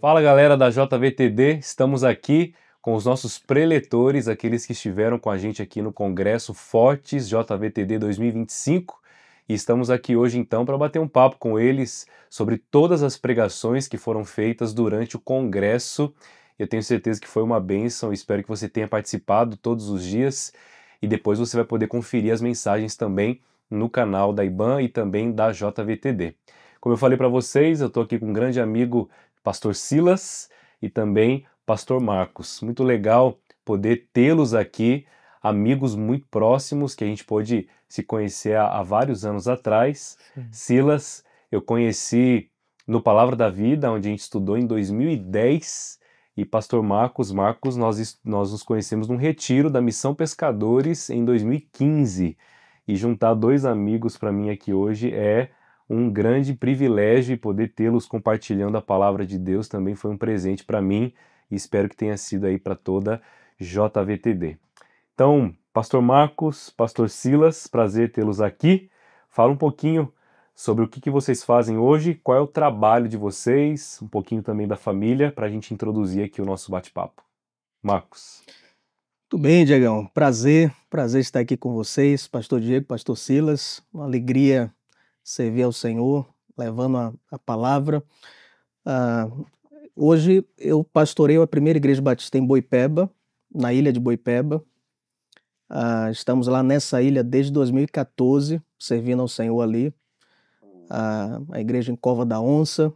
Fala galera da JVTD, estamos aqui com os nossos preletores, aqueles que estiveram com a gente aqui no Congresso Fortes JVTD 2025 e estamos aqui hoje então para bater um papo com eles sobre todas as pregações que foram feitas durante o Congresso. Eu tenho certeza que foi uma bênção, espero que você tenha participado todos os dias e depois você vai poder conferir as mensagens também no canal da IBAN e também da JVTD. Como eu falei para vocês, eu estou aqui com um grande amigo, Pastor Silas, e também Pastor Marcos. Muito legal poder tê-los aqui, amigos muito próximos que a gente pôde se conhecer há vários anos atrás. Silas, eu conheci no Palavra da Vida, onde a gente estudou em 2010, e Pastor Marcos, nós nos conhecemos num retiro da Missão Pescadores em 2015. E juntar dois amigos para mim aqui hoje é um grande privilégio, e poder tê-los compartilhando a palavra de Deus também foi um presente para mim e espero que tenha sido aí para toda JVTD. Então, Pastor Marcos, Pastor Silas, prazer tê-los aqui. Fala um pouquinho sobre o que vocês fazem hoje, qual é o trabalho de vocês, um pouquinho também da família, para a gente introduzir aqui o nosso bate-papo. Marcos. Tudo bem, Diegão? Prazer estar aqui com vocês, Pastor Diego, Pastor Silas, uma alegria servir ao Senhor, levando a palavra. Hoje eu pastoreio a primeira igreja batista em Boipeba, na ilha de Boipeba. Estamos lá nessa ilha desde 2014, servindo ao Senhor ali. A igreja em Cova da Onça,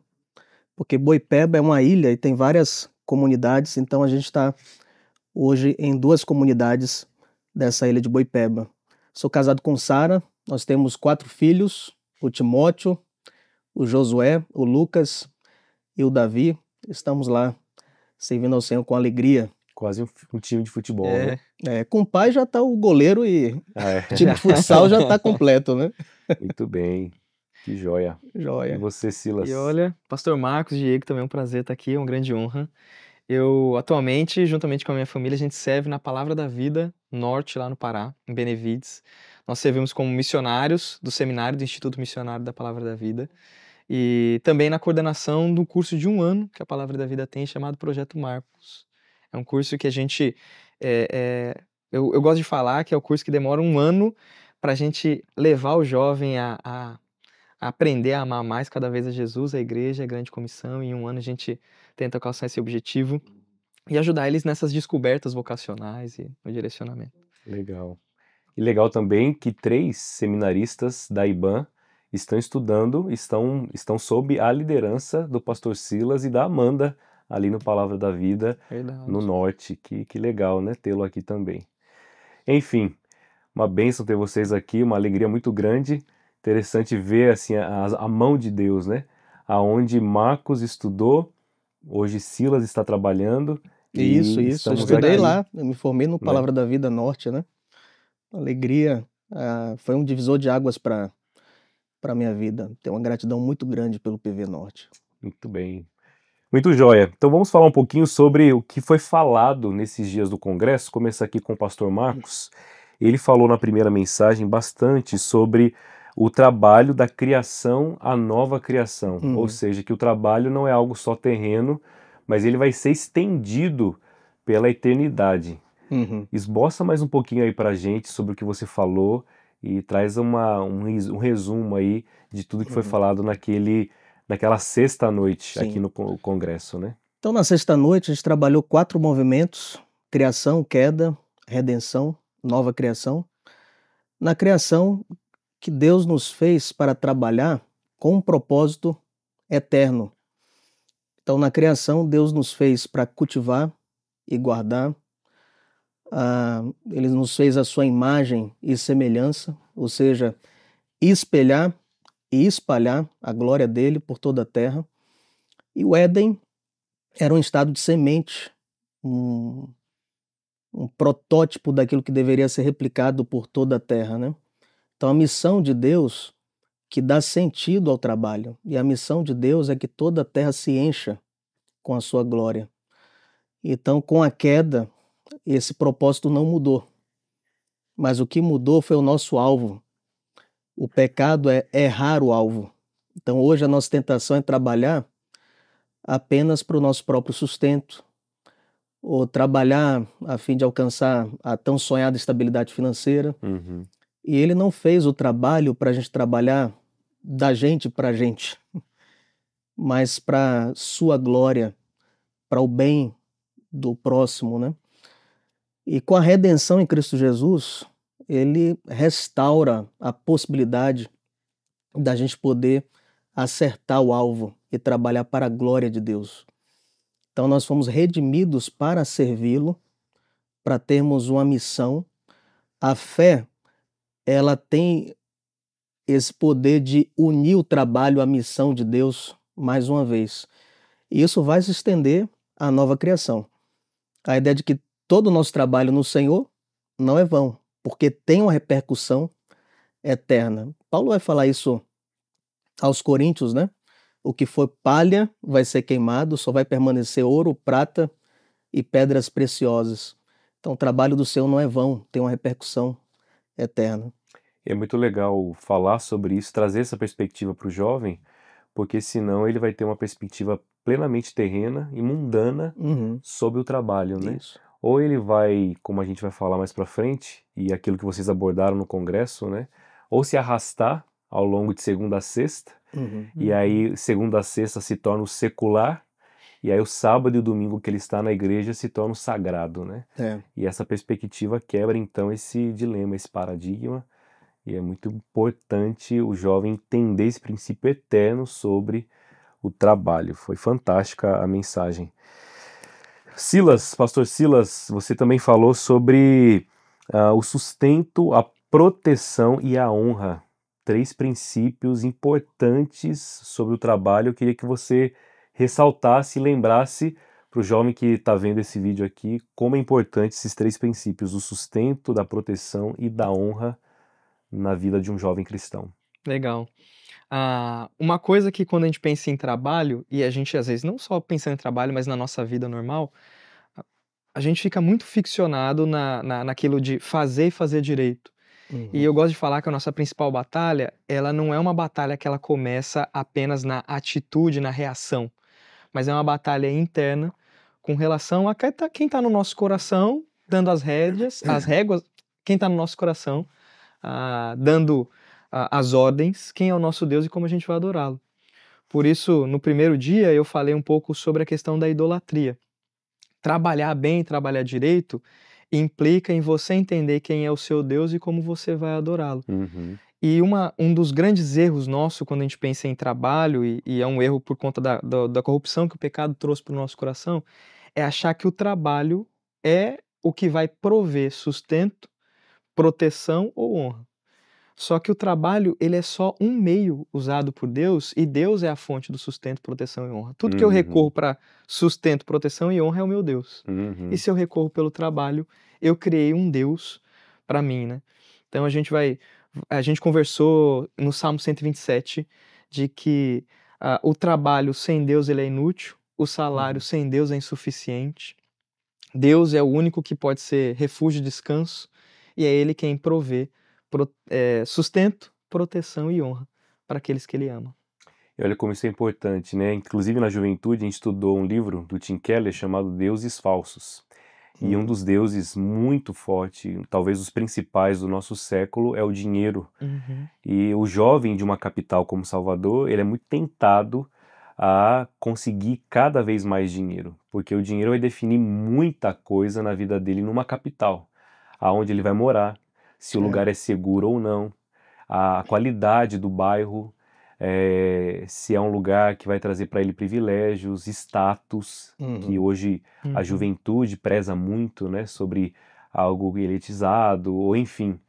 porque Boipeba é uma ilha e tem várias comunidades, então a gente está hoje em duas comunidades dessa ilha de Boipeba. Sou casado com Sara, nós temos 4 filhos, o Timóteo, o Josué, o Lucas e o Davi. Estamos lá servindo ao Senhor com alegria. Quase um time de futebol, né? Com o pai já está o goleiro e o time de futsal já está completo, né? Muito bem, que joia. Joia. E você, Silas? E olha, Pastor Marcos, Diego, também é um prazer estar aqui, é uma grande honra. Eu, atualmente, juntamente com a minha família, a gente serve na Palavra da Vida Norte, lá no Pará, em Benevides. Nós servimos como missionários do seminário do Instituto Missionário da Palavra da Vida e também na coordenação do curso de 1 ano que a Palavra da Vida tem, chamado Projeto Marcos. É um curso que a gente... eu gosto de falar que é o curso que demora 1 ano para a gente levar o jovem a aprender a amar mais cada vez a Jesus, a igreja, a grande comissão, e em 1 ano a gente tenta alcançar esse objetivo e ajudar eles nessas descobertas vocacionais e no direcionamento. Legal. E legal também que 3 seminaristas da IBAN estão estudando, estão sob a liderança do pastor Silas e da Amanda, ali no Palavra da Vida, Verdade. no Norte. Que legal, né? Tê-lo aqui também. Enfim, uma bênção ter vocês aqui, uma alegria muito grande. Interessante ver assim, a mão de Deus, né? Aonde Marcos estudou, hoje Silas está trabalhando. Isso. Eu estamos estudei aqui, lá, eu me formei no Palavra da Vida Norte, né? Alegria, foi um divisor de águas para a minha vida. Tenho uma gratidão muito grande pelo PV Norte. Muito bem. Muito jóia. Então vamos falar um pouquinho sobre o que foi falado nesses dias do Congresso. Começar aqui com o pastor Marcos. Ele falou na primeira mensagem bastante sobre o trabalho da criação à nova criação. Ou seja, que o trabalho não é algo só terreno, mas ele vai ser estendido pela eternidade. Esboça mais um pouquinho aí pra gente sobre o que você falou e traz um resumo aí de tudo que foi falado naquela sexta noite aqui no Congresso, né? Então, na sexta noite, a gente trabalhou 4 movimentos: criação, queda, redenção, nova criação. Na criação, que Deus nos fez para trabalhar com um propósito eterno. Então, na criação, Deus nos fez para cultivar e guardar. Ele nos fez a sua imagem e semelhança, ou seja, espelhar e espalhar a glória dele por toda a terra. E o Éden era um estado de semente, um protótipo daquilo que deveria ser replicado por toda a terra, né? Então a missão de Deus que dá sentido ao trabalho, e a missão de Deus é que toda a terra se encha com a sua glória. Então, com a queda, esse propósito não mudou, mas o que mudou foi o nosso alvo. O pecado é errar o alvo. Então hoje a nossa tentação é trabalhar apenas para o nosso próprio sustento, ou trabalhar a fim de alcançar a tão sonhada estabilidade financeira. Uhum. E ele não fez o trabalho para a gente trabalhar da gente para a gente, mas para sua glória, para o bem do próximo, né? E com a redenção em Cristo Jesus, ele restaura a possibilidade da gente poder acertar o alvo e trabalhar para a glória de Deus. Então nós fomos redimidos para servi-lo, para termos uma missão. A fé, ela tem esse poder de unir o trabalho à missão de Deus mais uma vez. E isso vai se estender à nova criação. A ideia de que todo o nosso trabalho no Senhor não é vão, porque tem uma repercussão eterna. Paulo vai falar isso aos Coríntios, né? O que for palha vai ser queimado, só vai permanecer ouro, prata e pedras preciosas. Então o trabalho do Senhor não é vão, tem uma repercussão eterna. É muito legal falar sobre isso, trazer essa perspectiva para o jovem, porque senão ele vai ter uma perspectiva plenamente terrena e mundana Uhum, sobre o trabalho, né? isso. Ou ele vai, como a gente vai falar mais para frente, e aquilo que vocês abordaram no congresso, né? Ou se arrastar ao longo de segunda a sexta, Uhum, e aí segunda a sexta se torna o secular, e aí o sábado e o domingo que ele está na igreja se torna o sagrado, né? é. E essa perspectiva quebra então esse dilema, esse paradigma, e é muito importante o jovem entender esse princípio eterno sobre o trabalho. Foi fantástica a mensagem. Silas, pastor Silas, você também falou sobre o sustento, a proteção e a honra. 3 princípios importantes sobre o trabalho. Eu queria que você ressaltasse e lembrasse para o jovem que está vendo esse vídeo aqui como é importante esses 3 princípios: o sustento, da proteção e da honra na vida de um jovem cristão. Legal. Uma coisa que quando a gente pensa em trabalho, e a gente às vezes não só pensando em trabalho, mas na nossa vida normal, a gente fica muito ficcionado naquilo de fazer e fazer direito. E Uhum, eu gosto de falar que a nossa principal batalha, ela não é uma batalha que ela começa apenas na atitude, na reação, mas é uma batalha interna com relação a quem tá no nosso coração, dando as réguas, quem tá no nosso coração, dando as ordens, quem é o nosso Deus e como a gente vai adorá-lo. Por isso, no primeiro dia, eu falei um pouco sobre a questão da idolatria. Trabalhar bem, trabalhar direito, implica em você entender quem é o seu Deus e como você vai adorá-lo. Uhum. E um dos grandes erros nosso quando a gente pensa em trabalho, e é um erro por conta da corrupção que o pecado trouxe para o nosso coração, é achar que o trabalho é o que vai prover sustento, proteção ou honra. Só que o trabalho, ele é só um meio usado por Deus, e Deus é a fonte do sustento, proteção e honra. Tudo que eu recorro Uhum. para sustento, proteção e honra é o meu Deus. E Uhum. se eu recorro pelo trabalho, eu criei um Deus para mim, né? Então a gente conversou no Salmo 127 de que o trabalho sem Deus ele é inútil, o salário uhum. sem Deus é insuficiente. Deus é o único que pode ser refúgio e descanso, e é Ele quem provê sustento, proteção e honra para aqueles que Ele ama. E olha como isso é importante, né? Inclusive na juventude a gente estudou um livro do Tim Keller chamado Deuses Falsos. E um Uhum. dos deuses muito forte, talvez os principais do nosso século, é o dinheiro. Uhum. E o jovem de uma capital como Salvador, ele é muito tentado a conseguir cada vez mais dinheiro, porque o dinheiro vai definir muita coisa na vida dele numa capital, aonde ele vai morar, se o É. lugar é seguro ou não, a qualidade do bairro, se é um lugar que vai trazer para ele privilégios, status, que Uhum. hoje a Uhum. juventude preza muito, né, sobre algo elitizado, ou enfim.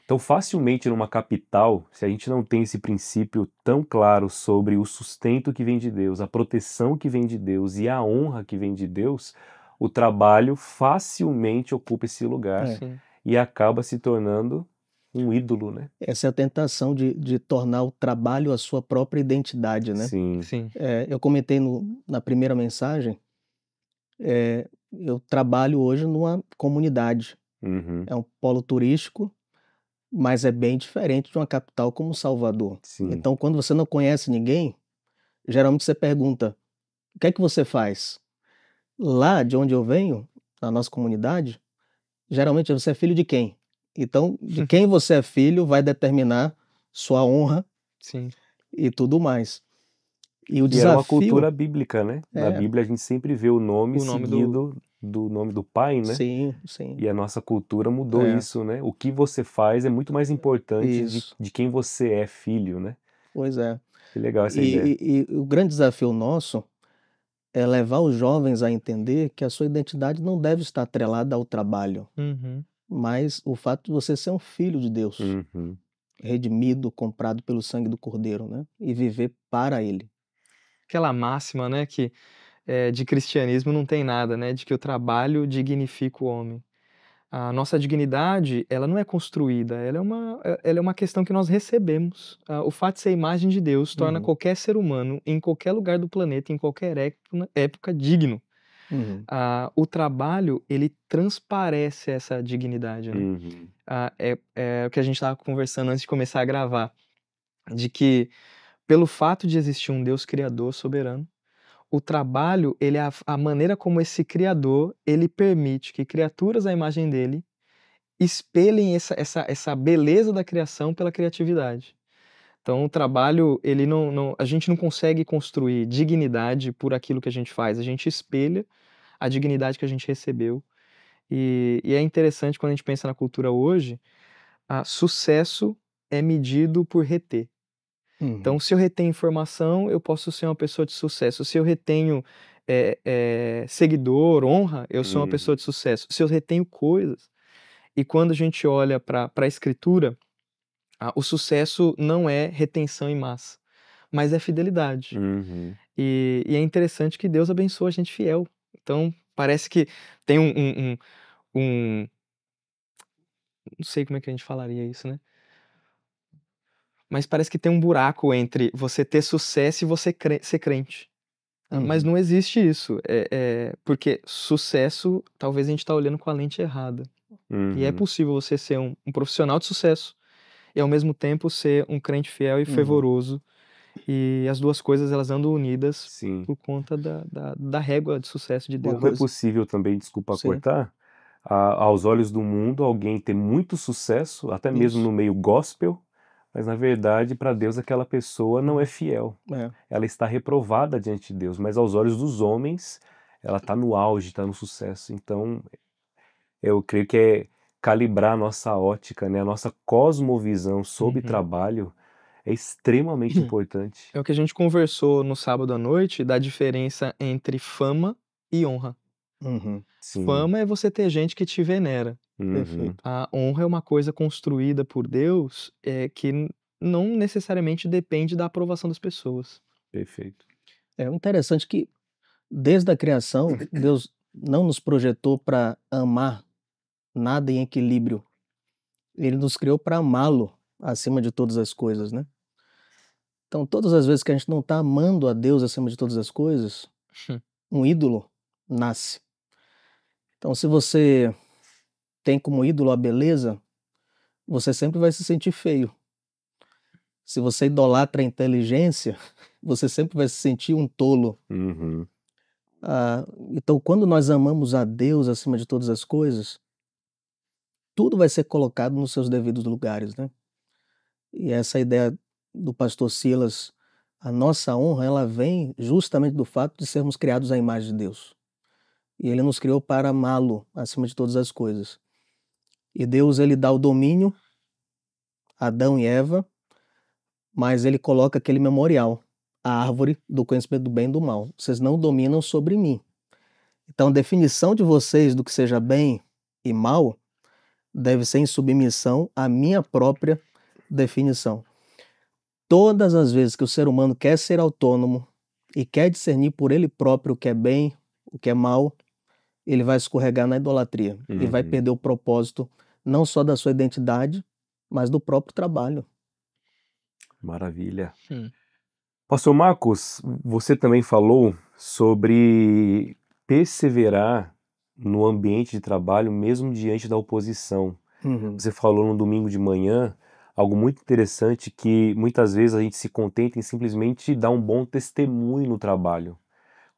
Então, facilmente numa capital, se a gente não tem esse princípio tão claro sobre o sustento que vem de Deus, a proteção que vem de Deus e a honra que vem de Deus, o trabalho facilmente ocupa esse lugar É. Sim, e acaba se tornando um ídolo, né? Essa é a tentação de tornar o trabalho a sua própria identidade, né? Sim. sim. Eu comentei na primeira mensagem, eu trabalho hoje numa comunidade, Uhum. é um polo turístico, mas é bem diferente de uma capital como Salvador. Sim. Então, quando você não conhece ninguém, geralmente você pergunta: O que é que você faz? Lá de onde eu venho, na nossa comunidade, geralmente você é filho de quem? Então, de quem você é filho vai determinar sua honra Sim. e tudo mais. E o Que era uma desafio cultura bíblica, né? Na é, Bíblia a gente sempre vê o nome O nome do. seguido do nome do pai, né? sim, sim, E a nossa cultura mudou é, isso, né? O que você faz é muito mais importante isso, de quem você é filho, né? pois é. Que legal essa ideia. E o grande desafio nosso é levar os jovens a entender que a sua identidade não deve estar atrelada ao trabalho, Uhum. mas o fato de você ser um filho de Deus, Uhum. redimido, comprado pelo sangue do Cordeiro, né? E viver para Ele. Aquela máxima, né, que de cristianismo não tem nada, né, de que o trabalho dignifica o homem. A nossa dignidade, ela não é construída, ela é uma questão que nós recebemos. O fato de ser a imagem de Deus torna Uhum, qualquer ser humano, em qualquer lugar do planeta, em qualquer época, digno. uhum, O trabalho, ele transparece essa dignidade, né? Uhum. É o que a gente estava conversando antes de começar a gravar, de que pelo fato de existir um Deus criador soberano, o trabalho, ele é a maneira como esse criador, ele permite que criaturas à imagem dele espelhem essa beleza da criação pela criatividade. Então o trabalho, ele a gente não consegue construir dignidade por aquilo que a gente faz, a gente espelha a dignidade que a gente recebeu. E é interessante quando a gente pensa na cultura hoje, sucesso é medido por reter. uhum, Então, se eu retenho informação, eu posso ser uma pessoa de sucesso. Se eu retenho seguidor, honra, eu sou uma pessoa de Uhum. sucesso. Se eu retenho coisas. E quando a gente olha para a escritura, o sucesso não é retenção em massa, mas é fidelidade. Uhum. E é interessante que Deus abençoa a gente fiel. Então, parece que tem um- não sei como é que a gente falaria isso, né? Mas parece que tem um buraco entre você ter sucesso e você ser crente. Mas uhum, não existe isso. Porque sucesso, talvez a gente está olhando com a lente errada. E é Uhum. possível você ser um profissional de sucesso e ao mesmo tempo ser um crente fiel e uhum. fervoroso. E as duas coisas elas andam unidas Sim. por conta da régua de sucesso de Uma Não é Deus. coisa, possível também, desculpa sim, cortar, aos olhos do mundo, alguém ter muito sucesso, até mesmo isso, no meio gospel, mas na verdade, para Deus, aquela pessoa não é fiel. é, Ela está reprovada diante de Deus, mas aos olhos dos homens, ela está no auge, está no sucesso. Então, eu creio que é calibrar a nossa ótica, né? A nossa cosmovisão sobre Uhum. trabalho é extremamente importante. É o que a gente conversou no sábado à noite da diferença entre fama e honra. uhum, Sim. Fama é você ter gente que te venera. Uhum. perfeito. A honra é uma coisa construída por Deus, que não necessariamente depende da aprovação das pessoas. Perfeito. É interessante que desde a criação, Deus não nos projetou para amar nada em equilíbrio. Ele nos criou para amá-lo acima de todas as coisas, né? Então, todas as vezes que a gente não está amando a Deus acima de todas as coisas, um ídolo nasce. Então, se você tem como ídolo a beleza, você sempre vai se sentir feio. Se você idolatra a inteligência, você sempre vai se sentir um tolo. Uhum. Então, quando nós amamos a Deus acima de todas as coisas, tudo vai ser colocado nos seus devidos lugares, né? E essa ideia do pastor Silas, a nossa honra, ela vem justamente do fato de sermos criados à imagem de Deus. E ele nos criou para amá-lo acima de todas as coisas. E Deus, ele dá o domínio a Adão e Eva, mas ele coloca aquele memorial, a árvore do conhecimento do bem e do mal. Vocês não dominam sobre mim. Então, a definição de vocês do que seja bem e mal deve ser em submissão à minha própria definição. Todas as vezes que o ser humano quer ser autônomo e quer discernir por ele próprio o que é bem, o que é mal, ele vai escorregar na idolatria e vai Uhum. perder o propósito não só da sua identidade, mas do próprio trabalho. Maravilha. Hum. Pastor Marcos, você também falou sobre perseverar no ambiente de trabalho mesmo diante da oposição. Uhum, Você falou no domingo de manhã algo muito interessante que muitas vezes a gente se contenta em simplesmente dar um bom testemunho no trabalho.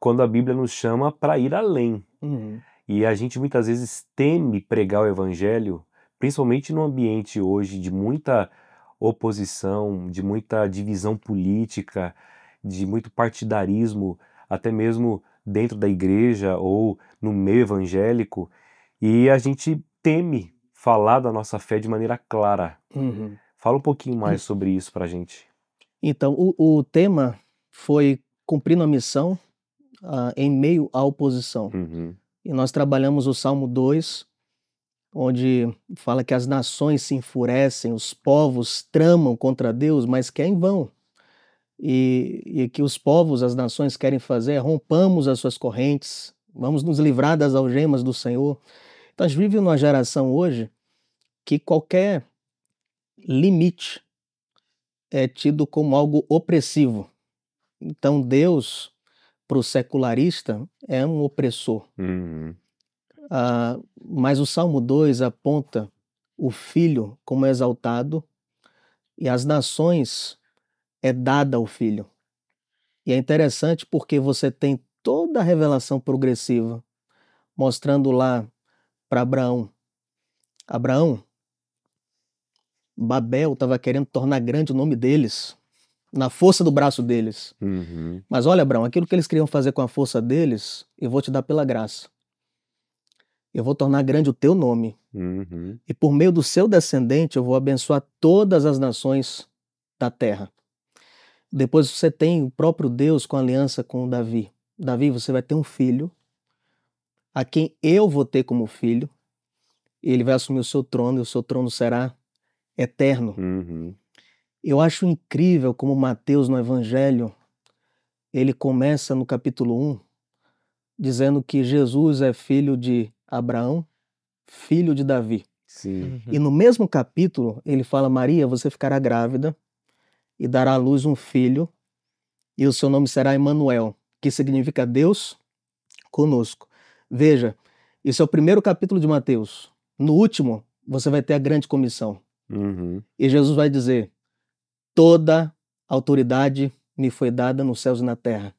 quando a Bíblia nos chama para ir além. Uhum. E a gente muitas vezes teme pregar o evangelho, principalmente no ambiente hoje de muita oposição, de muita divisão política, de muito partidarismo, até mesmo dentro da igreja ou no meio evangélico, e a gente teme falar da nossa fé de maneira clara. Uhum. Fala um pouquinho mais sobre isso pra gente. Então, o tema foi cumprindo a missão em meio à oposição. Uhum. E nós trabalhamos o Salmo 2, onde fala que as nações se enfurecem, os povos tramam contra Deus, mas que é em vão. E que os povos, as nações querem fazer é rompamos as suas correntes, vamos nos livrar das algemas do Senhor. Então a gente vive numa geração hoje que qualquer limite é tido como algo opressivo. Então Deus, para o secularista, é um opressor. Uhum. Mas o Salmo 2 aponta o Filho como exaltado e as nações é dada ao Filho. E é interessante porque você tem toda a revelação progressiva mostrando lá para Abraão. Abraão, Babel estava querendo tornar grande o nome deles, na força do braço deles. Uhum. Mas olha, Abraão, aquilo que eles queriam fazer com a força deles, eu vou te dar pela graça. Eu vou tornar grande o teu nome. Uhum. E por meio do seu descendente eu vou abençoar todas as nações da terra. Depois você tem o próprio Deus com aliança com Davi. Davi, você vai ter um filho, a quem eu vou ter como filho. Ele vai assumir o seu trono e o seu trono será eterno. Uhum. Eu acho incrível como Mateus no Evangelho, ele começa no capítulo 1, dizendo que Jesus é filho de Abraão, filho de Davi. Sim. E no mesmo capítulo, ele fala, Maria, você ficará grávida e dará à luz um filho, e o seu nome será Emanuel, que significa Deus conosco. Veja, isso é o primeiro capítulo de Mateus. No último, você vai ter a grande comissão. Uhum. E Jesus vai dizer, toda autoridade me foi dada nos céus e na terra.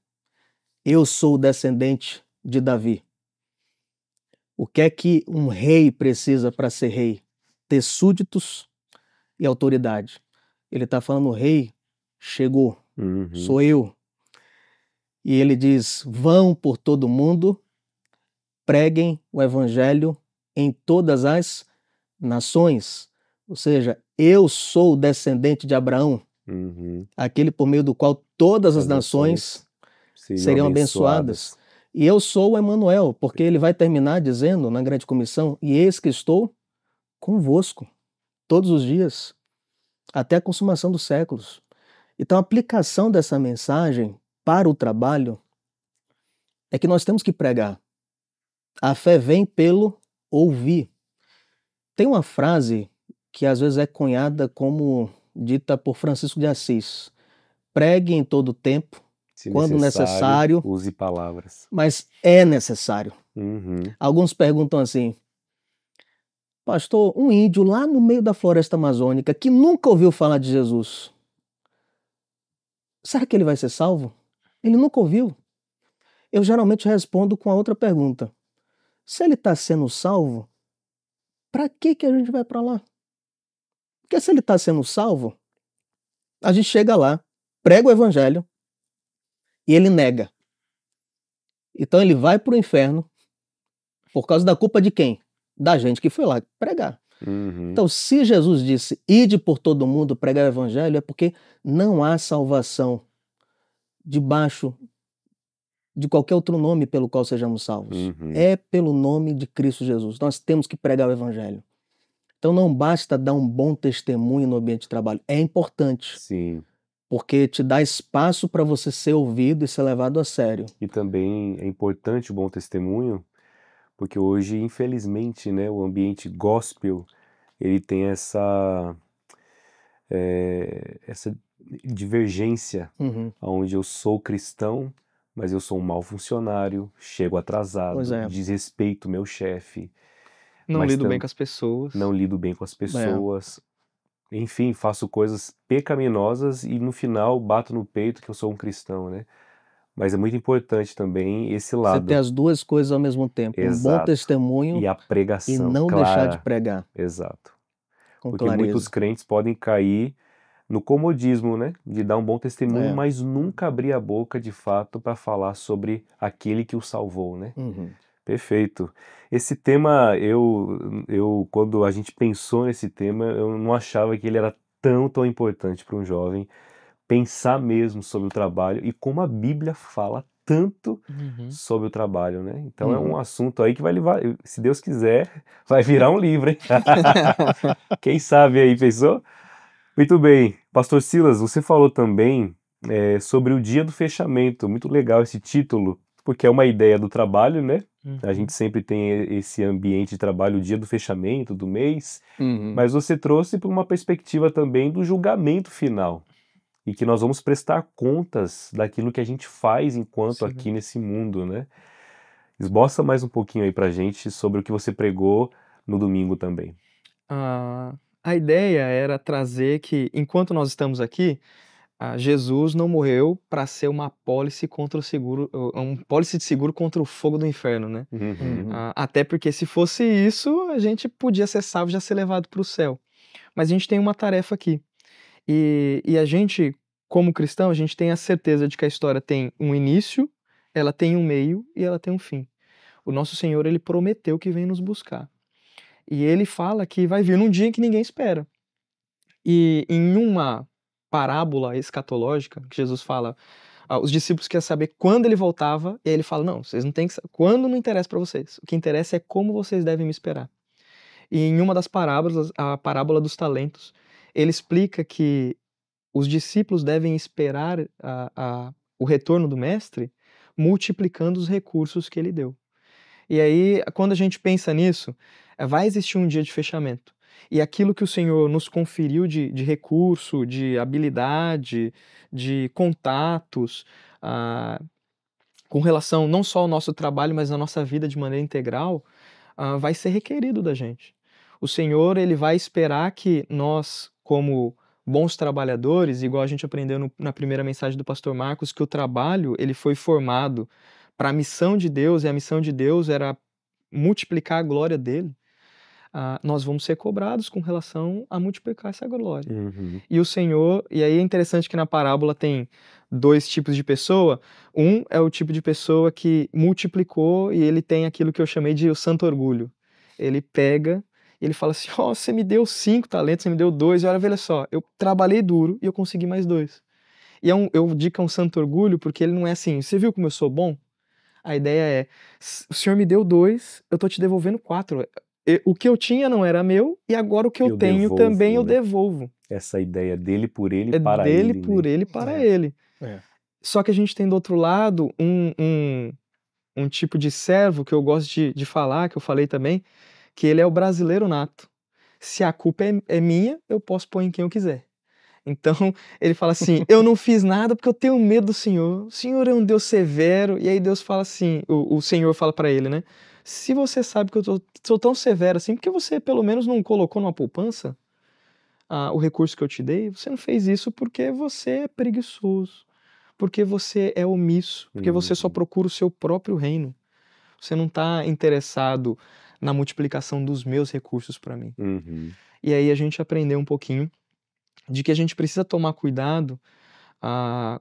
Eu sou o descendente de Davi. O que é que um rei precisa para ser rei? Ter súditos e autoridade. Ele está falando, o rei chegou, Uhum. sou eu. E ele diz, vão por todo mundo, preguem o evangelho em todas as nações. Ou seja, eu sou o descendente de Abraão, Uhum. aquele por meio do qual todas as nações seriam abençoadas. E eu sou o Emanuel, porque ele vai terminar dizendo na grande comissão, e eis que estou convosco todos os dias, até a consumação dos séculos. Então a aplicação dessa mensagem para o trabalho é que nós temos que pregar. A fé vem pelo ouvir. Tem uma frase que às vezes é cunhada como dita por Francisco de Assis. Pregue em todo tempo, quando necessário, use palavras. Mas é necessário. Uhum. Alguns perguntam assim, pastor, um índio lá no meio da floresta amazônica que nunca ouviu falar de Jesus, será que ele vai ser salvo? Ele nunca ouviu. Eu geralmente respondo com a outra pergunta. Se ele está sendo salvo, para que a gente vai para lá? Porque se ele está sendo salvo, a gente chega lá, prega o evangelho e ele nega. Então ele vai para o inferno por causa da culpa de quem? Da gente que foi lá pregar. Uhum. Então, se Jesus disse, ide por todo mundo pregar o evangelho, é porque não há salvação debaixo de qualquer outro nome pelo qual sejamos salvos. Uhum. É pelo nome de Cristo Jesus. Nós temos que pregar o evangelho. Então não basta dar um bom testemunho no ambiente de trabalho. É importante. Sim. Porque te dá espaço para você ser ouvido e ser levado a sério. E também é importante o bom testemunho, porque hoje, infelizmente, né, o ambiente gospel, ele tem essa divergência, Uhum. onde eu sou cristão, mas eu sou um mau funcionário, chego atrasado, Pois é. desrespeito meu chefe. Não Mas lido bem com as pessoas. Não lido bem com as pessoas. Enfim, faço coisas pecaminosas e no final bato no peito que eu sou um cristão, né? Mas é muito importante também esse Você ter lado. as duas coisas ao mesmo tempo, um bom Exato. testemunho E a e pregação não deixar de clara. pregar Exato. com Porque muitos clareza. crentes podem cair no comodismo, né? De dar um bom testemunho, É. mas nunca abrir a boca de fato para falar sobre aquele que o salvou, né? Uhum. Perfeito. Esse tema, quando a gente pensou nesse tema, eu não achava que ele era tão importante para um jovem pensar mesmo sobre o trabalho e como a Bíblia fala tanto Uhum. sobre o trabalho, né? Então é um Uhum. assunto aí que vai levar, se Deus quiser, vai virar um livro, hein? Quem sabe aí, pensou? Muito bem. Pastor Silas, você falou também sobre o dia do fechamento. Muito legal esse título, porque é uma ideia do trabalho, né? A Uhum. gente sempre tem esse ambiente de trabalho, o dia do fechamento do mês, Uhum. mas você trouxe para uma perspectiva também do julgamento final e que nós vamos prestar contas daquilo que a gente faz enquanto Sim. aqui nesse mundo, né? Esboça mais um pouquinho aí pra gente sobre o que você pregou no domingo também. A ideia era trazer que, enquanto nós estamos aqui, Jesus não morreu para ser uma apólice contra o seguro, um pólice de seguro contra o fogo do inferno, né? Uhum. Uhum. Até porque se fosse isso, a gente podia ser salvo e já ser levado para o céu. Mas a gente tem uma tarefa aqui. E a gente, como cristão, a gente tem a certeza de que a história tem um início, ela tem um meio e ela tem um fim. O nosso Senhor, ele prometeu que vem nos buscar. E ele fala que vai vir num dia em que ninguém espera. E em uma parábola escatológica, que Jesus fala, os discípulos querem saber quando ele voltava, e aí ele fala: não, vocês não têm que saber. Quando não interessa para vocês. O que interessa é como vocês devem me esperar. E em uma das parábolas, a parábola dos talentos, ele explica que os discípulos devem esperar o retorno do mestre multiplicando os recursos que ele deu. E aí, quando a gente pensa nisso, vai existir um dia de fechamento. E aquilo que o Senhor nos conferiu de recurso, de habilidade, de contatos, ah, com relação não só ao nosso trabalho, mas à nossa vida de maneira integral, vai ser requerido da gente. O Senhor, ele vai esperar que nós, como bons trabalhadores, igual a gente aprendeu na primeira mensagem do pastor Marcos, que o trabalho, ele foi formado para a missão de Deus, e a missão de Deus era multiplicar a glória dele. Nós vamos ser cobrados com relação a multiplicar essa glória. Uhum. E o Senhor, e aí é interessante que na parábola tem dois tipos de pessoa. Um é o tipo de pessoa que multiplicou e ele tem aquilo que eu chamei de o santo orgulho. Ele pega e ele fala assim: ó, você me deu 5 talentos, você me deu 2, e olha só, eu trabalhei duro e eu consegui mais 2. E eu digo que é um santo orgulho porque ele não é assim: você viu como eu sou bom? A ideia é: o Senhor me deu 2, eu tô te devolvendo 4. O que eu tinha não era meu, e agora o que eu Eu tenho também devolvo, eu né? devolvo. Essa ideia dele por ele É para dele, ele, né? por ele, para É. ele. É. Só que a gente tem do outro lado um tipo de servo que eu gosto de falar, que eu falei também, que ele é o brasileiro nato. Se a culpa é minha, eu posso pôr em quem eu quiser. Então, ele fala assim: eu não fiz nada porque eu tenho medo do Senhor. O Senhor é um Deus severo. E aí Deus fala assim, o Senhor fala para ele, né? Se você sabe que eu sou tão severo assim, por que você pelo menos não colocou numa poupança o recurso que eu te dei? Você não fez isso porque você é preguiçoso, porque você é omisso, porque você só Uhum. procura o seu próprio reino. Você não está interessado na multiplicação dos meus recursos para mim. Uhum. E aí a gente aprendeu um pouquinho de que a gente precisa tomar cuidado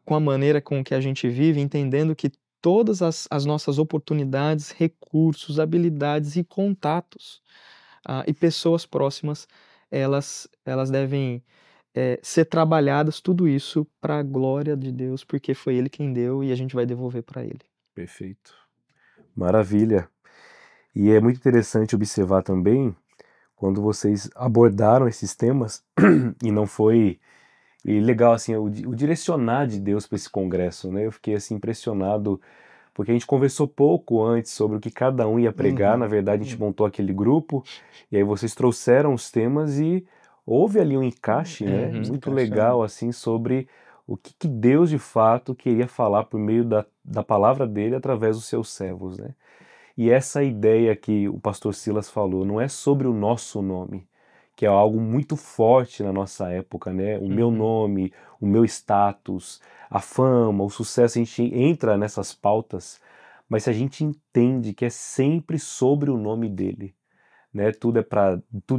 com a maneira com que a gente vive, entendendo que todas as nossas oportunidades, recursos, habilidades e contatos e pessoas próximas, elas devem ser trabalhadas, tudo isso para a glória de Deus, porque foi Ele quem deu e a gente vai devolver para Ele. Perfeito. Maravilha. E é muito interessante observar também quando vocês abordaram esses temas e não foi legal assim o direcionar de Deus para esse congresso, né? Eu fiquei assim impressionado porque a gente conversou pouco antes sobre o que cada um ia pregar. Na Uhum. verdade, a gente montou aquele grupo e aí vocês trouxeram os temas e houve ali um encaixe, né? Uhum. Muito Encaixe, legal assim sobre o que Deus de fato queria falar por meio da palavra dele através dos seus servos, né? E essa ideia que o pastor Silas falou não é sobre o nosso nome, que é algo muito forte na nossa época, né? O meu nome, o meu status, a fama, o sucesso, a gente entra nessas pautas, mas se a gente entende que é sempre sobre o nome dele, né? Tudo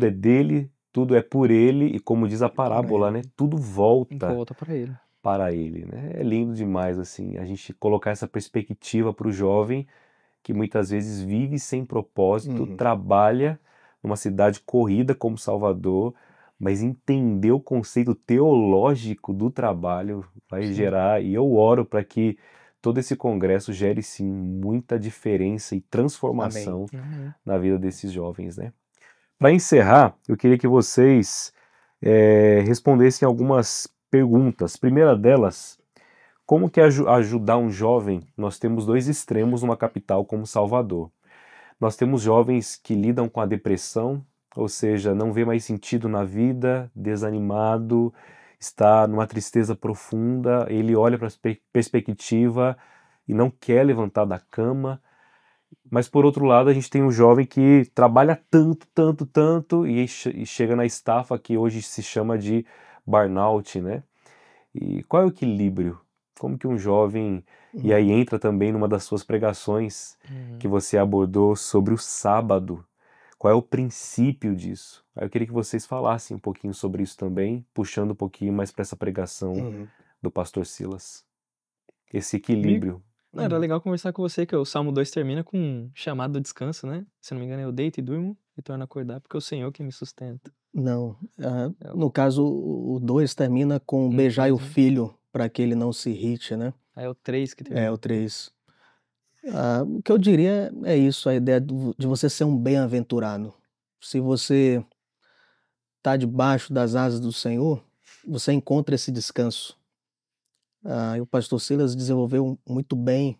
é dele, tudo é por ele, e como diz a parábola, ele. né? Tudo volta Volta para ele. para ele, né? É lindo demais, assim, a gente colocar essa perspectiva para o jovem que muitas vezes vive sem propósito, Uhum. trabalha numa cidade corrida como Salvador, mas entender o conceito teológico do trabalho vai Sim. gerar, e eu oro para que todo esse congresso gere sim muita diferença e transformação Amém. na vida desses jovens, né? Para encerrar, eu queria que vocês respondessem algumas perguntas. Primeira delas, como que ajudar um jovem? Nós temos dois extremos numa capital como Salvador. Nós temos jovens que lidam com a depressão, ou seja, não vê mais sentido na vida, desanimado, está numa tristeza profunda, ele olha para a perspectiva e não quer levantar da cama. Mas por outro lado, a gente tem um jovem que trabalha tanto, tanto, tanto e chega na estafa que hoje se chama de burnout, né? E qual é o equilíbrio? Como que um jovem... E aí entra também numa das suas pregações que você abordou sobre o sábado. Qual é o princípio disso? Aí eu queria que vocês falassem um pouquinho sobre isso também, puxando um pouquinho mais para essa pregação do pastor Silas. Esse Comigo? equilíbrio. Não, era legal conversar com você, que o Salmo 2 termina com um chamado ao descanso, né? Se não me engano, eu deito e durmo e torno a acordar, porque é o Senhor que me sustenta. Não. É No caso, o 2 termina com beijai o 3, né? filho, para que ele não se irrite, né? Aí é o 3 que É, termina. o 3. O que eu diria é isso, a ideia de você ser um bem-aventurado. Se você está debaixo das asas do Senhor, você encontra esse descanso. E o pastor Silas desenvolveu muito bem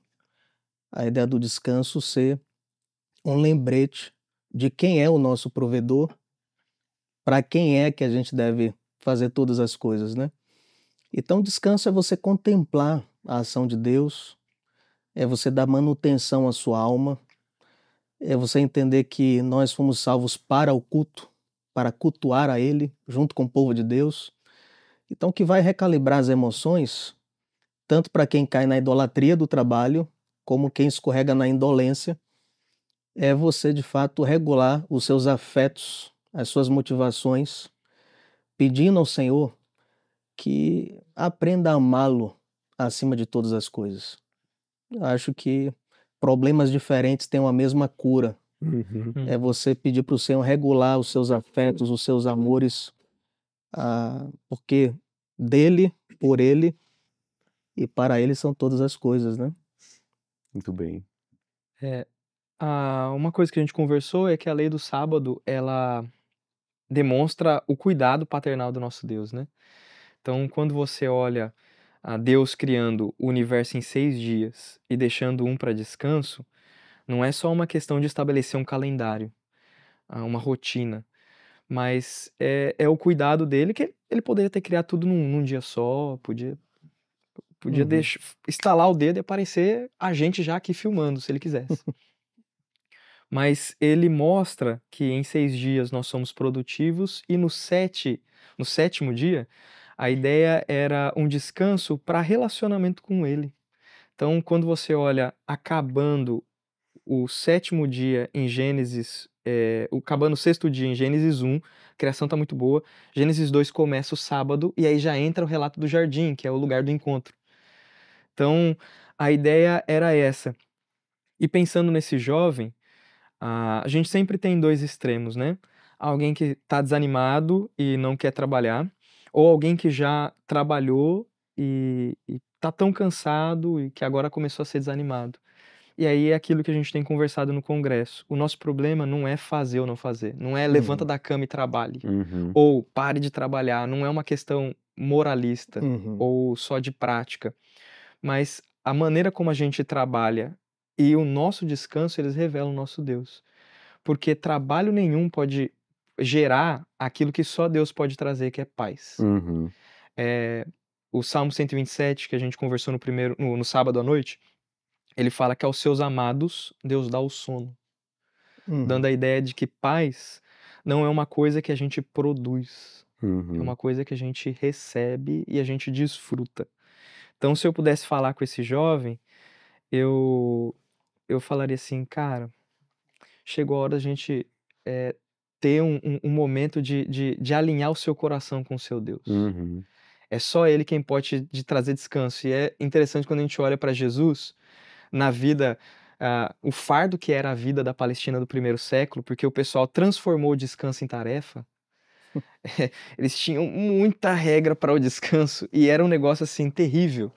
a ideia do descanso ser um lembrete de quem é o nosso provedor, para quem é que a gente deve fazer todas as coisas, né? Então, descanso é você contemplar a ação de Deus, é você dar manutenção à sua alma, é você entender que nós fomos salvos para o culto, para cultuar a Ele, junto com o povo de Deus. Então, que vai recalibrar as emoções, tanto para quem cai na idolatria do trabalho, como quem escorrega na indolência, é você, de fato, regular os seus afetos, as suas motivações, pedindo ao Senhor que aprenda a amá-lo acima de todas as coisas. Eu acho que problemas diferentes têm uma mesma cura. É você pedir para o Senhor regular os seus afetos, os seus amores, porque dele, por ele e para ele são todas as coisas, né? Muito bem. Uma coisa que a gente conversou é que a lei do sábado, ela demonstra o cuidado paternal do nosso Deus, né? Então, quando você olha a Deus criando o universo em 6 dias e deixando um para descanso, não é só uma questão de estabelecer um calendário, uma rotina, mas é o cuidado dele, que ele poderia ter criado tudo num dia só, podia estalar o dedo e aparecer a gente já aqui filmando, se ele quisesse. Mas ele mostra que em 6 dias nós somos produtivos e no sétimo dia, a ideia era um descanso para relacionamento com ele. Então, quando você olha acabando o sétimo dia em Gênesis, acabando o sexto dia em Gênesis 1, a criação está muito boa. Gênesis 2 começa o sábado e aí já entra o relato do jardim, que é o lugar do encontro. Então, a ideia era essa. E pensando nesse jovem, a gente sempre tem 2 extremos, né? Alguém que está desanimado e não quer trabalhar, ou alguém que já trabalhou e está tão cansado e que agora começou a ser desanimado. E aí é aquilo que a gente tem conversado no congresso. O nosso problema não é fazer ou não fazer, não é levanta da cama e trabalhe, ou pare de trabalhar, não é uma questão moralista ou só de prática, mas a maneira como a gente trabalha e o nosso descanso, eles revelam o nosso Deus. Porque trabalho nenhum pode gerar aquilo que só Deus pode trazer, que é paz. O Salmo 127, que a gente conversou no sábado à noite, ele fala que aos seus amados Deus dá o sono, dando a ideia de que paz não é uma coisa que a gente produz, é Uhum. uma coisa que a gente recebe e a gente desfruta. Então, se eu pudesse falar com esse jovem, eu, eu falaria assim, cara, chegou a hora da gente ter um momento de alinhar o seu coração com o seu Deus. Uhum. É só Ele quem pode te trazer descanso. E é interessante quando a gente olha para Jesus na vida, o fardo que era a vida da Palestina do primeiro século, porque o pessoal transformou o descanso em tarefa. Eles tinham muita regra para o descanso e era um negócio assim terrível.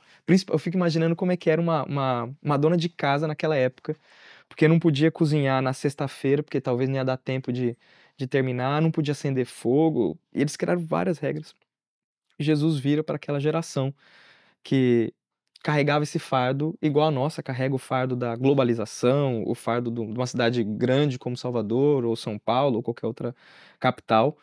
Eu fico imaginando como é que era uma dona de casa naquela época, porque não podia cozinhar na sexta-feira, porque talvez não ia dar tempo de terminar, não podia acender fogo, e eles criaram várias regras. Jesus vira para aquela geração que carregava esse fardo igual a nossa carrega o fardo da globalização, o fardo de uma cidade grande como Salvador, ou São Paulo, ou qualquer outra capital.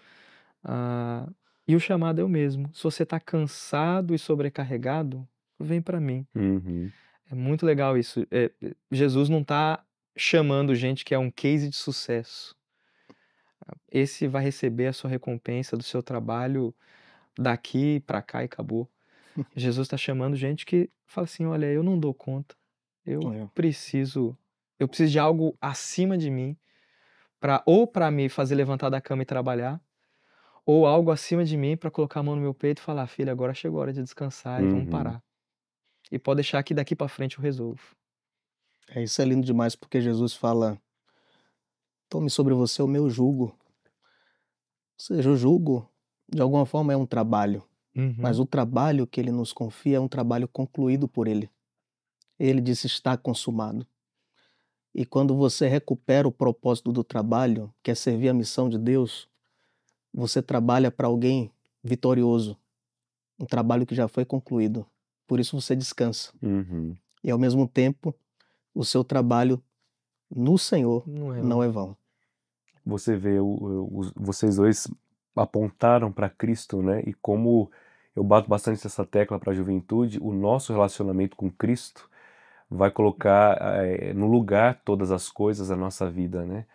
Ah, e o chamado é o mesmo. Se você está cansado e sobrecarregado, vem para mim. Uhum. É muito legal isso. Jesus não está chamando gente que é um case de sucesso. Esse vai receber a sua recompensa do seu trabalho daqui para cá e acabou. Jesus está chamando gente que fala assim: olha, eu não dou conta. Eu É. preciso, eu preciso de algo acima de mim para me fazer levantar da cama e trabalhar, ou algo acima de mim para colocar a mão no meu peito e falar: filho, agora chegou a hora de descansar e vamos Uhum. parar. E pode deixar que daqui para frente eu resolvo. Isso é lindo demais, porque Jesus fala: tome sobre você o meu jugo. Ou seja, o jugo, de alguma forma, é um trabalho, mas Uhum. o trabalho que ele nos confia é um trabalho concluído por ele. Ele disse: está consumado. E quando você recupera o propósito do trabalho, que é servir a missão de Deus, você trabalha para alguém vitorioso, um trabalho que já foi concluído. Por isso você descansa. Uhum. E ao mesmo tempo, o seu trabalho no Senhor Não é, não não. é vão. Você vê, vocês dois apontaram para Cristo, né? E como eu bato bastante essa tecla para a juventude, o nosso relacionamento com Cristo vai colocar no lugar todas as coisas da nossa vida, né?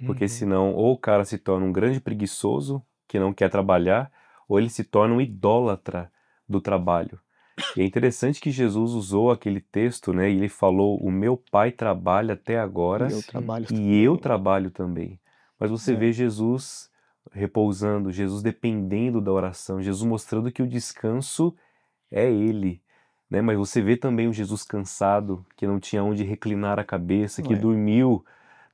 Porque Uhum. senão ou o cara se torna um grande preguiçoso que não quer trabalhar, ou ele se torna um idólatra do trabalho. E é interessante que Jesus usou aquele texto, né? E ele falou: "O meu Pai trabalha até E agora eu Sim. trabalho e eu também. trabalho também." Mas você É. vê Jesus repousando, Jesus dependendo da oração, Jesus mostrando que o descanso é Ele, né? Mas você vê também o Jesus cansado, que não tinha onde reclinar a cabeça, que É. dormiu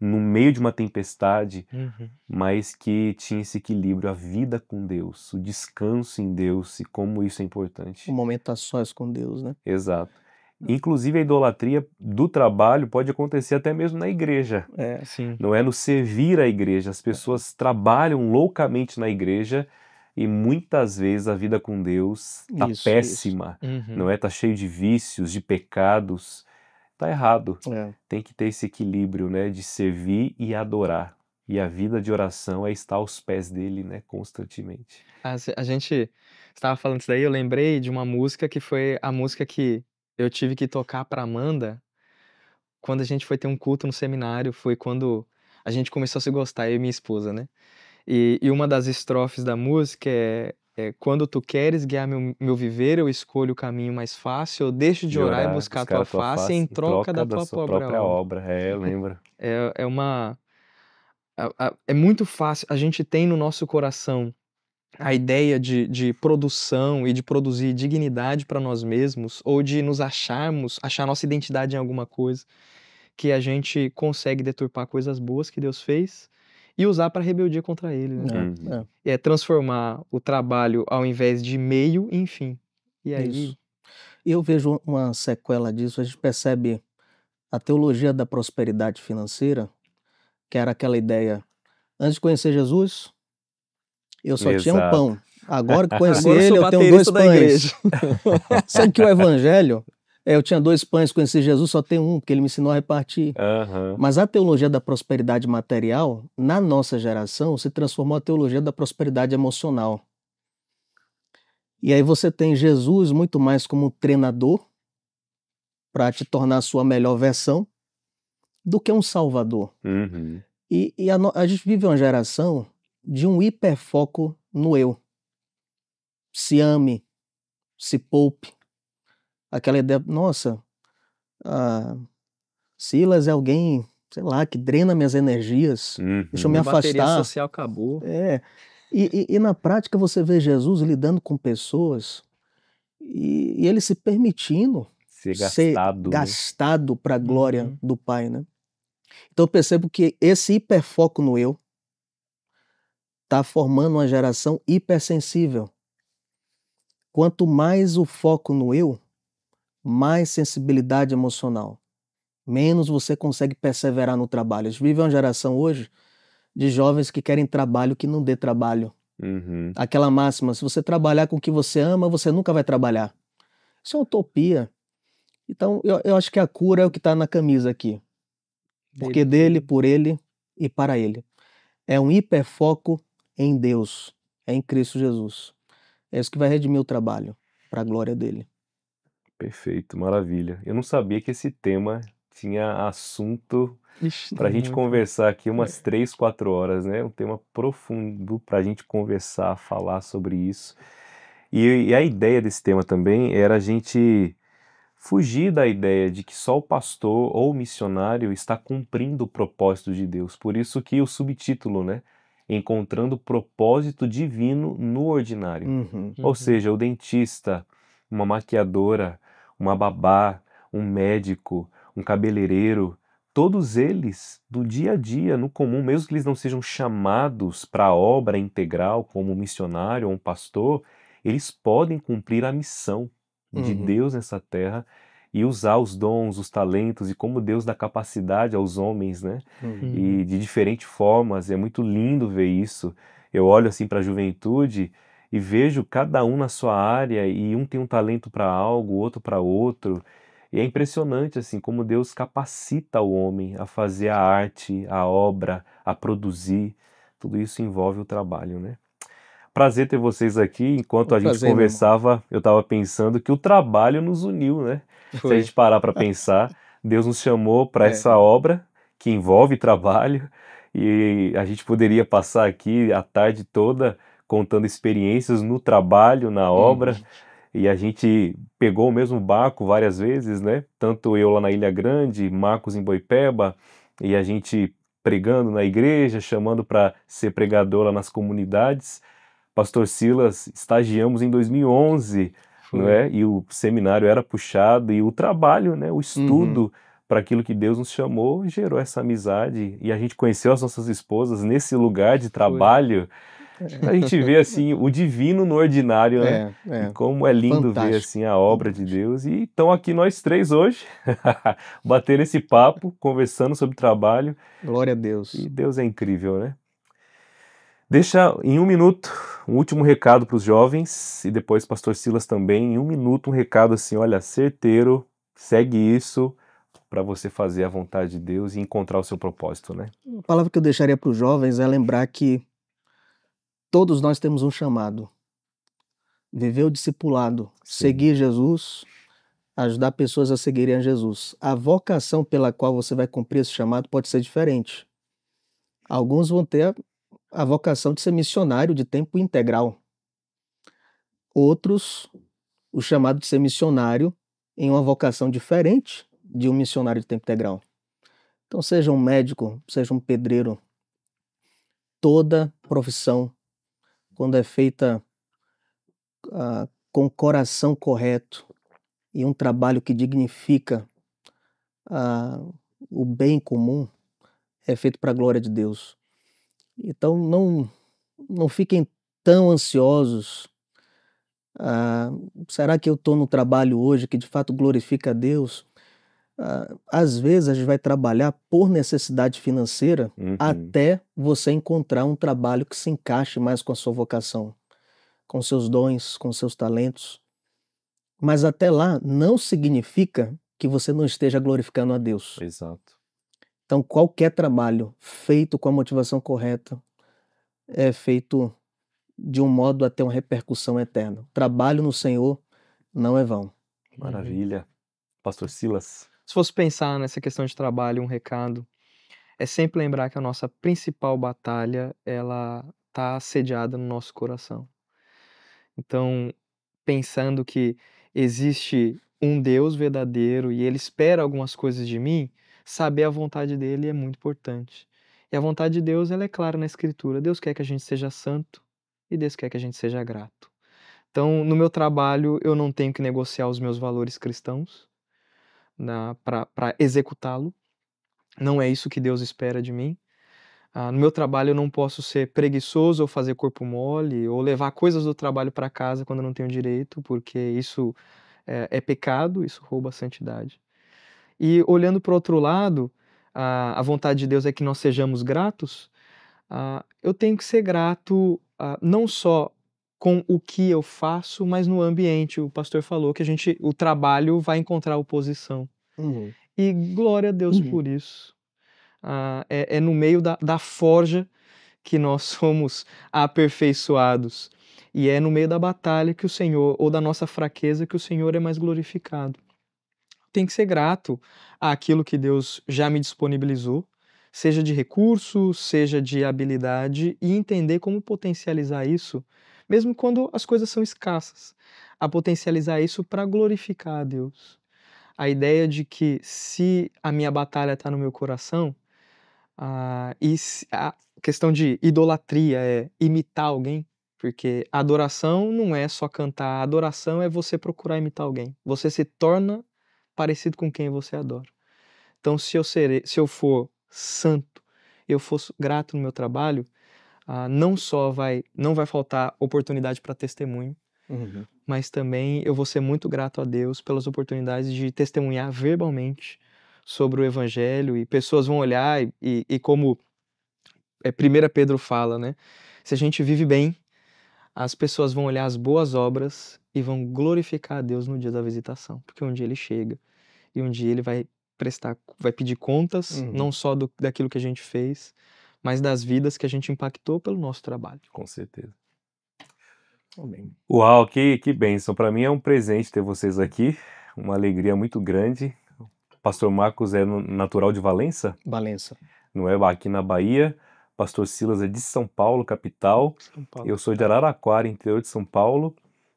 no meio de uma tempestade, Uhum. mas que tinha esse equilíbrio, a vida com Deus, o descanso em Deus e como isso é Um importante. momento a sós com Deus, né? Exato. Inclusive a idolatria do trabalho pode acontecer até mesmo na igreja. É. Sim. Não é no servir a igreja. As pessoas trabalham loucamente na igreja e muitas vezes a vida com Deus tá Isso, isso. péssima, não Uhum. é? Tá cheio de vícios, de pecados. Tá errado. É. Tem que ter esse equilíbrio, né, de servir e adorar. E a vida de oração é estar aos pés dele, né, constantemente. A gente estava falando isso daí, eu lembrei de uma música que foi a música que eu tive que tocar para Amanda quando a gente foi ter um culto no seminário, foi quando a gente começou a se gostar, eu e minha esposa, né. E uma das estrofes da música é: "Quando tu queres guiar meu viver, eu escolho o caminho mais fácil, eu deixo de De orar e orar, buscar a buscar tua a tua face em face em troca troca da da tua sua própria própria obra". obra. É, eu lembro. É uma é muito fácil, a gente tem no nosso coração a ideia de produção e de produzir dignidade para nós mesmos, ou de nos achar nossa identidade em alguma coisa, que a gente consegue deturpar coisas boas que Deus fez e usar para rebeldia contra ele, né. É. Uhum. É. É transformar o trabalho ao invés de meio em fim. E aí Isso. E eu vejo uma sequela disso, a gente percebe a teologia da prosperidade financeira, que era aquela ideia: antes de conhecer Jesus, eu só tinha um Exato. pão. Agora que conheci agora eu sou ele, eu tenho 2 baterista da pães. igreja. Sendo que o evangelho, eu tinha 2 pães, conheci Jesus, só tenho um, porque ele me ensinou a repartir. Aham. Mas a teologia da prosperidade material, na nossa geração, se transformou a teologia da prosperidade emocional. E aí você tem Jesus muito mais como um treinador para te tornar a sua melhor versão do que um salvador. Uhum. E a gente vive uma geração de um hiperfoco no eu. Se ame, se poupe. Aquela ideia, nossa, Silas é alguém, sei lá, que drena minhas energias, deixa eu me Minha bateria afastar. social acabou. E na prática você vê Jesus lidando com pessoas e ele se permitindo Ser ser gastado, né? gastado para a glória do Pai, né? Então eu percebo que esse hiperfoco no eu está formando uma geração hipersensível. Quanto mais o foco no eu, mais sensibilidade emocional, menos você consegue perseverar no trabalho. A gente vive uma geração hoje de jovens que querem trabalho que não dê trabalho. Aquela máxima, se você trabalhar com o que você ama, você nunca vai trabalhar. Isso é uma utopia. Então, eu acho que a cura é o que está na camisa aqui. Porque dele, por ele e para ele. É um hiperfoco em Deus, é em Cristo Jesus. É isso que vai redimir o trabalho, para a glória dele. Perfeito, maravilha. Eu não sabia que esse tema tinha assunto Ixi, para a gente muito. conversar aqui umas 3, 4 horas, né? Um tema profundo para a gente conversar, falar sobre isso. E a ideia desse tema também era a gente fugir da ideia de que só o pastor ou o missionário está cumprindo o propósito de Deus. Por isso que o subtítulo, né? Encontrando o propósito divino no ordinário. Ou seja, o dentista, uma maquiadora, uma babá, um médico, um cabeleireiro, todos eles, do dia a dia, no comum, mesmo que eles não sejam chamados para a obra integral, como um missionário ou um pastor, eles podem cumprir a missão de Deus nessa terra e usar os dons, os talentos e como Deus dá capacidade aos homens, né? E de diferentes formas. É muito lindo ver isso. Eu olho assim para a juventude e vejo cada um na sua área e um tem um talento para algo, outro para outro. E é impressionante assim como Deus capacita o homem a fazer a arte, a obra, a produzir. Tudo isso envolve o trabalho, né? Prazer ter vocês aqui. Enquanto a gente Prazer, meu irmão. conversava, eu estava pensando que o trabalho nos uniu, né? Se a Foi. gente parar para pensar, Deus nos chamou para É. essa obra que envolve trabalho e a gente poderia passar aqui a tarde toda contando experiências no trabalho, na obra. E a gente pegou o mesmo barco várias vezes, né? Tanto eu lá na Ilha Grande, Marcos em Boipeba, e a gente pregando na igreja, chamando para ser pregador lá nas comunidades. Pastor Silas, estagiamos em 2011, não é? E o seminário era puxado e o trabalho, né? O estudo para aquilo que Deus nos chamou gerou essa amizade e a gente conheceu as nossas esposas nesse lugar de trabalho. A gente vê assim o divino no ordinário, né? E como é lindo ver Fantástico. assim a obra de Deus. E estão aqui nós três hoje, batendo esse papo, conversando sobre trabalho. Glória a Deus. E Deus é incrível, né? Deixa em 1 minuto um último recado para os jovens e depois Pastor Silas também, em 1 minuto um recado assim, olha, certeiro, segue isso para você fazer a vontade de Deus e encontrar o seu propósito, né? A palavra que eu deixaria para os jovens é lembrar que todos nós temos um chamado. Viver o discipulado, seguir Jesus, ajudar pessoas a seguirem a Jesus. A vocação pela qual você vai cumprir esse chamado pode ser diferente. Alguns vão ter a vocação de ser missionário de tempo integral. Outros, o chamado de ser missionário em uma vocação diferente de um missionário de tempo integral. Então, seja um médico, seja um pedreiro, toda profissão, quando é feita com o coração correto e um trabalho que dignifica o bem comum, é feito para a glória de Deus. Então, não fiquem tão ansiosos. Será que eu estou no trabalho hoje que de fato glorifica a Deus? Às vezes a gente vai trabalhar por necessidade financeira até você encontrar um trabalho que se encaixe mais com a sua vocação, com seus dons, com seus talentos. Mas até lá não significa que você não esteja glorificando a Deus. Exato. Então qualquer trabalho feito com a motivação correta é feito de um modo a ter uma repercussão eterna. Trabalho no Senhor não é vão. Maravilha. Pastor Silas. Se fosse pensar nessa questão de trabalho, um recado, é sempre lembrar que a nossa principal batalha, ela está sediada no nosso coração. Então, pensando que existe um Deus verdadeiro e Ele espera algumas coisas de mim, saber a vontade dele é muito importante. E a vontade de Deus, ela é clara na Escritura. Deus quer que a gente seja santo e Deus quer que a gente seja grato. Então, no meu trabalho, eu não tenho que negociar os meus valores cristãos para executá-lo. Não é isso que Deus espera de mim. No meu trabalho, eu não posso ser preguiçoso ou fazer corpo mole ou levar coisas do trabalho para casa quando eu não tenho direito, porque isso é pecado, isso rouba a santidade. E olhando para o outro lado, a vontade de Deus é que nós sejamos gratos. Eu tenho que ser grato não só com o que eu faço, mas no ambiente. O pastor falou que o trabalho vai encontrar oposição. Uhum. E glória a Deus por isso. É no meio da forja que nós somos aperfeiçoados. E é no meio da batalha que o Senhor, ou da nossa fraqueza, que o Senhor é mais glorificado. Tem que ser grato àquilo que Deus já me disponibilizou, seja de recursos, seja de habilidade, e entender como potencializar isso, mesmo quando as coisas são escassas, a potencializar isso para glorificar a Deus. A ideia de que se a minha batalha está no meu coração, a questão de idolatria é imitar alguém, porque adoração não é só cantar, adoração é você procurar imitar alguém. Você se torna parecido com quem você adora. Então, se eu for santo, eu for grato no meu trabalho, não vai faltar oportunidade para testemunho, Uhum. mas também eu vou ser muito grato a Deus pelas oportunidades de testemunhar verbalmente sobre o Evangelho, e pessoas vão olhar e como 1 Pedro fala, né? Se a gente vive bem, as pessoas vão olhar as boas obras e vão glorificar a Deus no dia da visitação, porque um dia ele chega e um dia ele vai pedir contas, Uhum. não só daquilo que a gente fez, mas das vidas que a gente impactou pelo nosso trabalho. Com certeza. Amém. Uau, que bênção. Para mim é um presente ter vocês aqui, uma alegria muito grande. O Pastor Marcos é natural de Valença, Valença. não é? Aqui na Bahia. Pastor Silas é de São Paulo, capital. São Paulo. Eu sou de Araraquara, interior de São Paulo.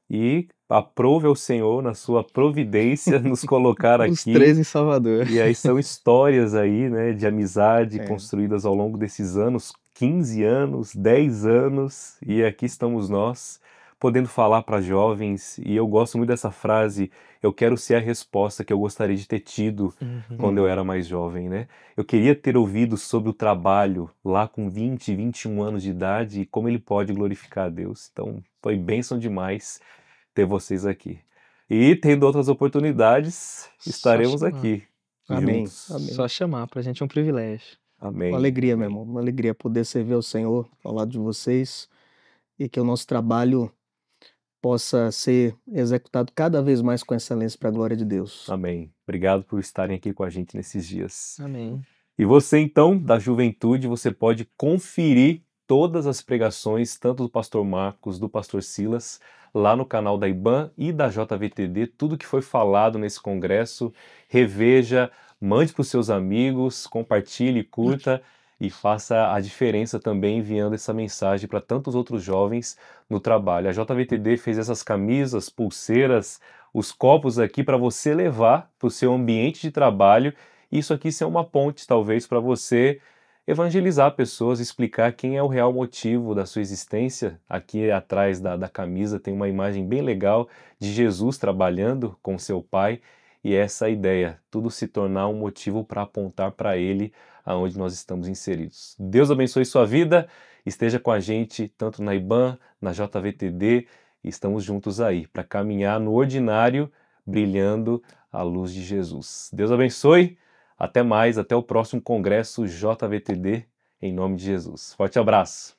E aprove ao Senhor, na sua providência, nos colocar Os aqui. 3 em Salvador. E aí são histórias aí, né, de amizade É. construídas ao longo desses anos, 15 anos, 10 anos, e aqui estamos nós, podendo falar para jovens, e eu gosto muito dessa frase, eu quero ser a resposta que eu gostaria de ter tido quando eu era mais jovem, né? Eu queria ter ouvido sobre o trabalho lá com 20, 21 anos de idade e como ele pode glorificar a Deus. Então, foi bênção demais ter vocês aqui. E tendo outras oportunidades, estaremos chamar. aqui. Amém. Juntos. Amém. Só chamar, pra gente é um privilégio. Amém. Uma alegria, meu Amém. irmão. Uma alegria poder servir ao Senhor ao lado de vocês e que o nosso trabalho possa ser executado cada vez mais com excelência para a glória de Deus. Amém. Obrigado por estarem aqui com a gente nesses dias. Amém. E você, então, da juventude, você pode conferir todas as pregações, tanto do pastor Marcos, do pastor Silas, lá no canal da IBAN e da JVTD, tudo que foi falado nesse congresso, reveja, mande para os seus amigos, compartilhe, curta e faça a diferença também enviando essa mensagem para tantos outros jovens no trabalho. A JVTD fez essas camisas, pulseiras, os copos aqui para você levar para o seu ambiente de trabalho. Isso aqui ser uma ponte, talvez, para você evangelizar pessoas, explicar quem é o real motivo da sua existência. Aqui atrás da camisa tem uma imagem bem legal de Jesus trabalhando com seu Pai, e essa é a ideia, tudo se tornar um motivo para apontar para Ele aonde nós estamos inseridos. Deus abençoe sua vida, esteja com a gente tanto na IBAN, na JVTD, e estamos juntos aí para caminhar no ordinário, brilhando a luz de Jesus. Deus abençoe. Até mais, até o próximo Congresso JVTD, em nome de Jesus. Forte abraço!